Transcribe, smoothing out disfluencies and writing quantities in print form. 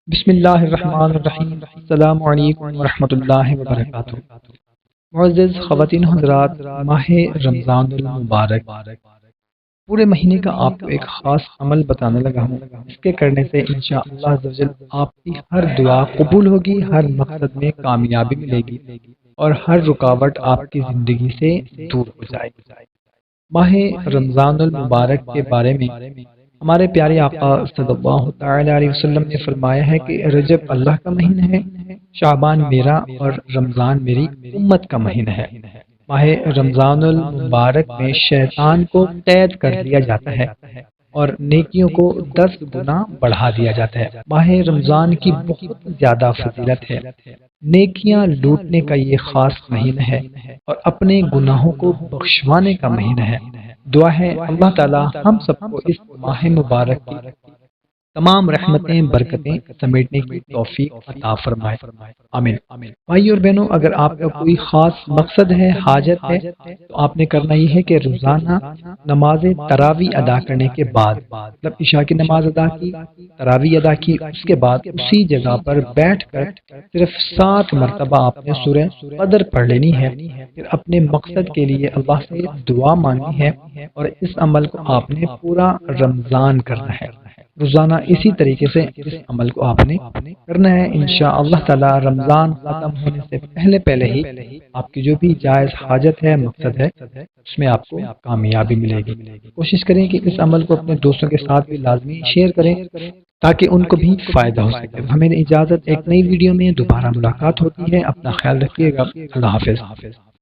بسم اللہ الرحمن الرحیم۔ السلام علیکم ورحمۃ اللہ وبرکاتہ۔ معزز خواتین حضرات، ماہ رمضان المبارک پورے مہینے کا آپ کو ایک خاص عمل بتانے لگا ہوں۔ اس کے کرنے سے انشاءاللہ عز و جل آپ کی ہر دعا قبول ہوگی، ہر مقصد میں کامیابی ملے گی اور ہر رکاوٹ آپ کی زندگی سے دور ہو جائے گی۔ ماہ رمضان المبارک کے بارے میں ہمارے پیارے آقا صلی اللہ تعالی علیہ وسلم نے فرمایا ہے کہ رجب اللہ کا مہینہ ہے، شعبان میرا اور رمضان میری امت کا مہینہ ہے۔ ماہ رمضان المبارک میں شیطان کو قید کر دیا جاتا ہے اور نیکیوں کو 10 گنا بڑھا دیا جاتا ہے۔ ماہ رمضان کی بہت زیادہ فضیلت ہے۔ نیکیاں لوٹنے کا یہ خاص مہینہ ہے اور اپنے گناہوں کو بخشوانے کا مہینہ ہے۔ دعا ہے اللہ تعالی ہم سب کو اس ماہ مبارک کی تمام رحمتیں برکتیں سمیٹنے کی توفیق عطا فرمائے، آمین۔ بھائی اور بہنوں، اگر آپ کا کوئی خاص مقصد ہے، حاجت ہے، تو آپ نے کرنا یہ ہے کہ روزانہ نماز تراویح ادا کرنے کے بعد، مطلب عشاء کی نماز ادا کی، تراویح ادا کی، اس کے بعد اسی جگہ پر بیٹھ کر صرف 7 مرتبہ آپ نے سورہ قدر پڑھ لینی ہے، پھر اپنے مقصد کے لیے اللہ سے دعا مانگنی ہے اور اس عمل کو آپ نے پورا رمضان کرنا ہے۔ روزانہ اسی طریقے سے اس عمل کو آپ نے کرنا ہے۔ انشاءاللہ تعالی رمضان ختم ہونے سے پہلے ہی آپ کی جو بھی جائز حاجت ہے، مقصد ہے، اس میں آپ کو کامیابی ملے گی۔ کوشش کریں کہ اس عمل کو اپنے دوستوں کے ساتھ بھی لازمی شیئر کریں تاکہ ان کو بھی فائدہ ہو سکے۔ ہمیں اجازت، ایک نئی ویڈیو میں دوبارہ ملاقات ہوتی ہے۔ اپنا خیال رکھیے گا۔ اللہ حافظ۔